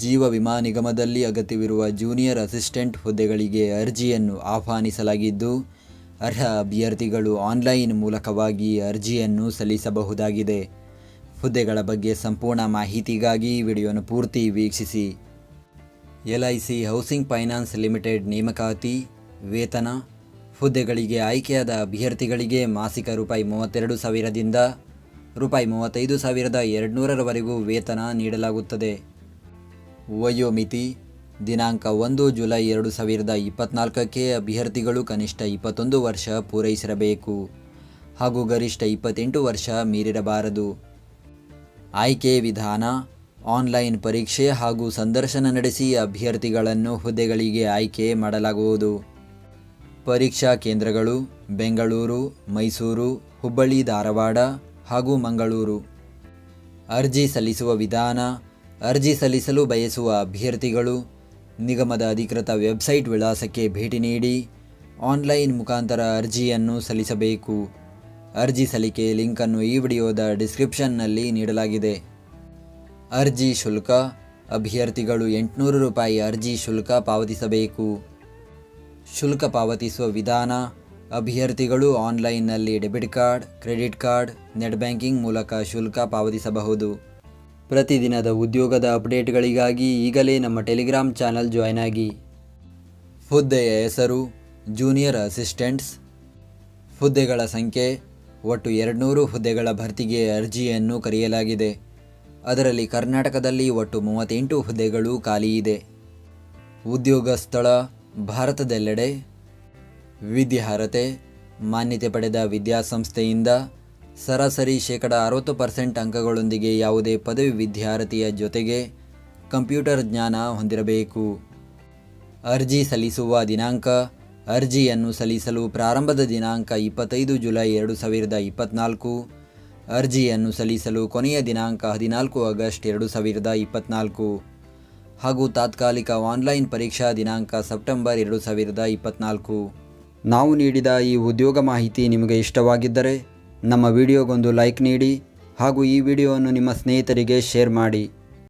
ಜೀವ ವಿಮಾ ನಿಗಮದಲ್ಲಿ ಅಗತ್ಯವಿರುವ ಜೂನಿಯರ್ ಅಸಿಸ್ಟೆಂಟ್ ಹುದ್ದೆಗಳಿಗೆ ಅರ್ಜಿಯನ್ನು ಆಹ್ವಾನಿಸಲಾಗಿದ್ದು, ಅರ್ಹ ಅಭ್ಯರ್ಥಿಗಳು ಆನ್ಲೈನ್ ಮೂಲಕವಾಗಿ ಅರ್ಜಿಯನ್ನು ಸಲ್ಲಿಸಬಹುದಾಗಿದೆ. ಹುದ್ದೆಗಳ ಬಗ್ಗೆ ಸಂಪೂರ್ಣ ಮಾಹಿತಿಗಾಗಿ ವಿಡಿಯೋನ ಪೂರ್ತಿ ವೀಕ್ಷಿಸಿ. LIC ಹೌಸಿಂಗ್ ಫೈನಾನ್ಸ್ ಲಿಮಿಟೆಡ್ ನೇಮಕಾತಿ ವೇತನ. ಹುದ್ದೆಗಳಿಗೆ ಆಯ್ಕೆಯಾದ ಅಭ್ಯರ್ಥಿಗಳಿಗೆ ಮಾಸಿಕ ₹32,000ದಿಂದ ₹35,200ರವರೆಗೂ ವೇತನ ನೀಡಲಾಗುತ್ತದೆ. ವಯೋಮಿತಿ ದಿನಾಂಕ 1 ಜುಲೈ 2024ಕ್ಕೆ ಅಭ್ಯರ್ಥಿಗಳು ಕನಿಷ್ಠ 21 ವರ್ಷ ಪೂರೈಸಿರಬೇಕು ಹಾಗೂ ಗರಿಷ್ಠ 28 ವರ್ಷ ಮೀರಿರಬಾರದು. ಆಯ್ಕೆ ವಿಧಾನ: ಆನ್ಲೈನ್ ಪರೀಕ್ಷೆ ಹಾಗೂ ಸಂದರ್ಶನ ನಡೆಸಿ ಅಭ್ಯರ್ಥಿಗಳನ್ನು ಹುದ್ದೆಗಳಿಗೆ ಆಯ್ಕೆ ಮಾಡಲಾಗುವುದು. ಪರೀಕ್ಷಾ ಕೇಂದ್ರಗಳು: ಬೆಂಗಳೂರು, ಮೈಸೂರು, ಹುಬ್ಬಳ್ಳಿ, ಧಾರವಾಡ ಹಾಗೂ ಮಂಗಳೂರು. ಅರ್ಜಿ ಸಲ್ಲಿಸುವ ವಿಧಾನ: ಅರ್ಜಿ ಸಲ್ಲಿಸಲು ಬಯಸುವ ಅಭ್ಯರ್ಥಿಗಳು ನಿಗಮದ ಅಧಿಕೃತ ವೆಬ್ಸೈಟ್ ವಿಳಾಸಕ್ಕೆ ಭೇಟಿ ನೀಡಿ ಆನ್ಲೈನ್ ಮುಖಾಂತರ ಅರ್ಜಿಯನ್ನು ಸಲ್ಲಿಸಬೇಕು. ಅರ್ಜಿ ಸಲ್ಲಿಕೆ ಲಿಂಕನ್ನು ಈ ವಿಡಿಯೋದ ಡಿಸ್ಕ್ರಿಪ್ಷನ್ನಲ್ಲಿ ನೀಡಲಾಗಿದೆ. ಅರ್ಜಿ ಶುಲ್ಕ: ಅಭ್ಯರ್ಥಿಗಳು ₹800 ಅರ್ಜಿ ಶುಲ್ಕ ಪಾವತಿಸಬೇಕು. ಶುಲ್ಕ ಪಾವತಿಸುವ ವಿಧಾನ: ಅಭ್ಯರ್ಥಿಗಳು ಆನ್ಲೈನ್ನಲ್ಲಿ debit card, credit card, net banking ಮೂಲಕ ಶುಲ್ಕ ಪಾವತಿಸಬಹುದು. ಪ್ರತಿದಿನದ ಉದ್ಯೋಗದ ಅಪ್ಡೇಟ್ಗಳಿಗಾಗಿ ಈಗಲೇ ನಮ್ಮ ಟೆಲಿಗ್ರಾಮ್ ಚಾನಲ್ ಜಾಯ್ನ್ ಆಗಿ. ಹುದ್ದೆಯ ಹೆಸರು: ಜೂನಿಯರ್ ಅಸಿಸ್ಟೆಂಟ್ಸ್. ಹುದ್ದೆಗಳ ಸಂಖ್ಯೆ: ಒಟ್ಟು 200 ಹುದ್ದೆಗಳ ಭರ್ತಿಗೆ ಅರ್ಜಿಯನ್ನು ಕರೆಯಲಾಗಿದೆ. ಅದರಲ್ಲಿ ಕರ್ನಾಟಕದಲ್ಲಿ ಒಟ್ಟು 38 ಹುದ್ದೆಗಳು ಖಾಲಿ ಇದೆ. ಉದ್ಯೋಗ ಸ್ಥಳ: ಭಾರತದೆಲ್ಲೆಡೆ. ವಿದ್ಯಾರ್ಹತೆ: ಮಾನ್ಯತೆ ಪಡೆದ ವಿದ್ಯಾಸಂಸ್ಥೆಯಿಂದ ಸರಾಸರಿ %60% ಅಂಕಗಳೊಂದಿಗೆ ಯಾವುದೇ ಪದವಿ ವಿದ್ಯಾರ್ಹತೆಯ ಜೊತೆಗೆ ಕಂಪ್ಯೂಟರ್ ಜ್ಞಾನ ಹೊಂದಿರಬೇಕು. ಅರ್ಜಿ ಸಲ್ಲಿಸುವ ದಿನಾಂಕ: ಅರ್ಜಿಯನ್ನು ಸಲ್ಲಿಸಲು ಪ್ರಾರಂಭದ ದಿನಾಂಕ 25 ಜುಲೈ 2024. ಅರ್ಜಿಯನ್ನು ಸಲ್ಲಿಸಲು ಕೊನೆಯ ದಿನಾಂಕ 14 ಆಗಸ್ಟ್ 2024 ಹಾಗೂ ತಾತ್ಕಾಲಿಕ ಆನ್ಲೈನ್ ಪರೀಕ್ಷಾ ದಿನಾಂಕ ಸೆಪ್ಟೆಂಬರ್ 2024. ನಾವು ನೀಡಿದ ಈ ಉದ್ಯೋಗ ಮಾಹಿತಿ ನಿಮಗೆ ಇಷ್ಟವಾಗಿದ್ದರೆ ನಮ್ಮ ವಿಡಿಯೋಗೊಂದು ಲೈಕ್ ನೀಡಿ ಹಾಗೂ ಈ ವಿಡಿಯೋವನ್ನು ನಿಮ್ಮ ಸ್ನೇಹಿತರಿಗೆ ಶೇರ್ ಮಾಡಿ.